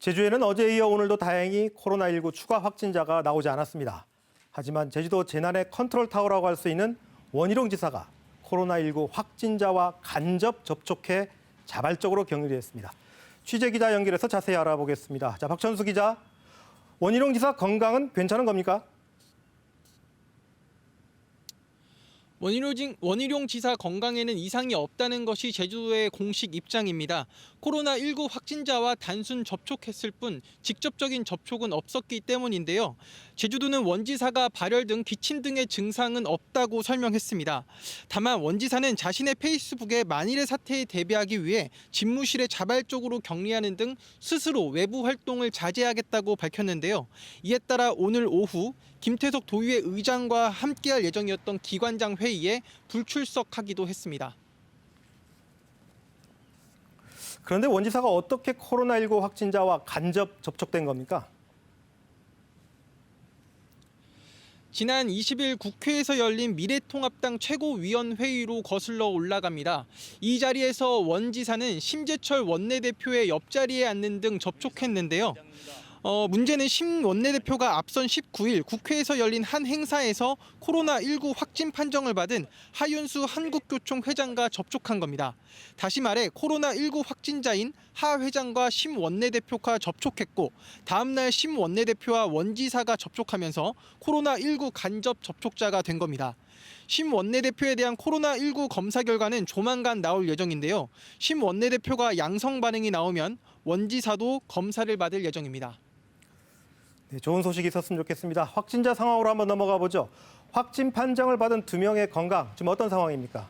제주에는 어제에 이어 오늘도 다행히 코로나19 추가 확진자가 나오지 않았습니다. 하지만 제주도 재난의 컨트롤 타워라고 할 수 있는 원희룡 지사가 코로나19 확진자와 간접 접촉해 자발적으로 격리됐습니다. 취재 기자 연결해서 자세히 알아보겠습니다. 자, 박천수 기자, 원희룡 지사 건강은 괜찮은 겁니까? 원희룡 지사 건강에는 이상이 없다는 것이 제주도의 공식 입장입니다. 코로나19 확진자와 단순 접촉했을 뿐 직접적인 접촉은 없었기 때문인데요. 제주도는 원 지사가 발열 등 기침 등의 증상은 없다고 설명했습니다. 다만 원 지사는 자신의 페이스북에 만일의 사태에 대비하기 위해 집무실에 자발적으로 격리하는 등 스스로 외부 활동을 자제하겠다고 밝혔는데요. 이에 따라 오늘 오후 김태석 도의회 의장과 함께할 예정이었던 기관장 회의에 불출석하기도 했습니다. 그런데 원 지사가 어떻게 코로나19 확진자와 간접 접촉된 겁니까? 지난 20일 국회에서 열린 미래통합당 최고위원회의로 거슬러 올라갑니다. 이 자리에서 원 지사는 심재철 원내대표의 옆자리에 앉는 등 접촉했는데요. 문제는 심 원내대표가 앞선 19일 국회에서 열린 한 행사에서 코로나19 확진 판정을 받은 하윤수 한국교총 회장과 접촉한 겁니다. 다시 말해 코로나19 확진자인 하 회장과 심 원내대표가 접촉했고 다음 날 심 원내대표와 원 지사가 접촉하면서 코로나19 간접 접촉자가 된 겁니다. 심 원내대표에 대한 코로나19 검사 결과는 조만간 나올 예정인데요. 심 원내대표가 양성 반응이 나오면 원 지사도 검사를 받을 예정입니다. 네, 좋은 소식이 있었으면 좋겠습니다. 확진자 상황으로 한번 넘어가 보죠. 확진 판정을 받은 2명의 건강, 지금 어떤 상황입니까?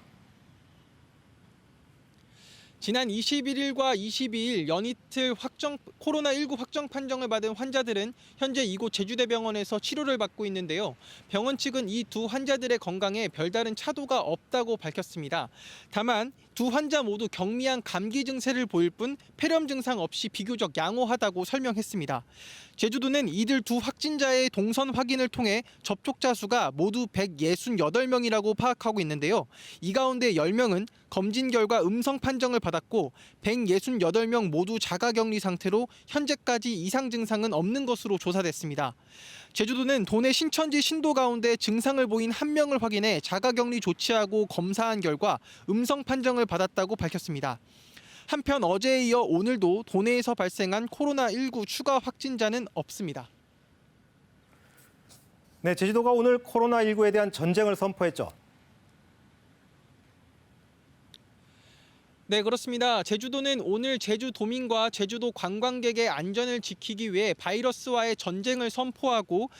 지난 21일과 22일 연이틀 코로나19 확정 판정을 받은 환자들은 현재 이곳 제주대병원에서 치료를 받고 있는데요. 병원 측은 이 두 환자들의 건강에 별다른 차도가 없다고 밝혔습니다. 다만 두 환자 모두 경미한 감기 증세를 보일 뿐 폐렴 증상 없이 비교적 양호하다고 설명했습니다. 제주도는 이들 두 확진자의 동선 확인을 통해 접촉자 수가 모두 168명이라고 파악하고 있는데요. 이 가운데 10명은 검진 결과 음성 판정을 받았고 168명 모두 자가격리 상태로 현재까지 이상 증상은 없는 것으로 조사됐습니다. 제주도는 도내 신천지 신도 가운데 증상을 보인 1명을 확인해 자가격리 조치하고 검사한 결과 음성 판정을 받았다고 밝혔습니다. 한편 어제에 이어 오늘도 도내에서 발생한 코로나19 추가 확진자는 없습니다. 네, 제주도가 오늘 코로나19에 대한 전쟁을 선포했죠. 네, 그렇습니다. 제주도는 오늘 제주도민과 제주도 관광객의 안전을 지키기 위해 바이러스와의 전쟁을 선포하고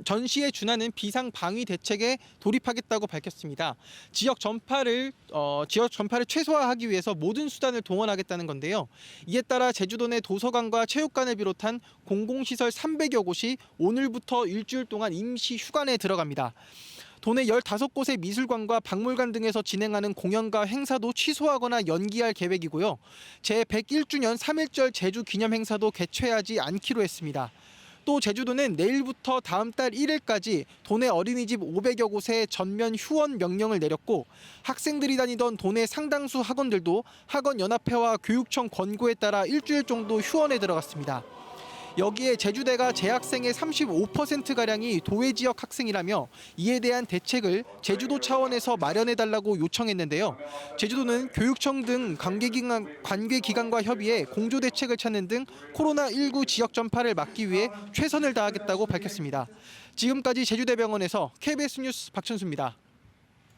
전시에 준하는 비상 방위 대책에 돌입하겠다고 밝혔습니다. 지역 전파를 최소화하기 위해서 모든 수단을 동원하겠다는 건데요. 이에 따라 제주도 내 도서관과 체육관을 비롯한 공공시설 300여 곳이 오늘부터 일주일 동안 임시 휴관에 들어갑니다. 도내 15곳의 미술관과 박물관 등에서 진행하는 공연과 행사도 취소하거나 연기할 계획이고요. 제101주년 3.1절 제주 기념 행사도 개최하지 않기로 했습니다. 또 제주도는 내일부터 다음 달 1일까지 도내 어린이집 500여 곳에 전면 휴원 명령을 내렸고 학생들이 다니던 도내 상당수 학원들도 학원연합회와 교육청 권고에 따라 일주일 정도 휴원에 들어갔습니다. 여기에 제주대가 재학생의 35%가량이 도외 지역 학생이라며 이에 대한 대책을 제주도 차원에서 마련해달라고 요청했는데요. 제주도는 교육청 등 관계기관과 협의해 공조대책을 찾는 등 코로나19 지역 전파를 막기 위해 최선을 다하겠다고 밝혔습니다. 지금까지 제주대병원에서 KBS 뉴스 박천수입니다.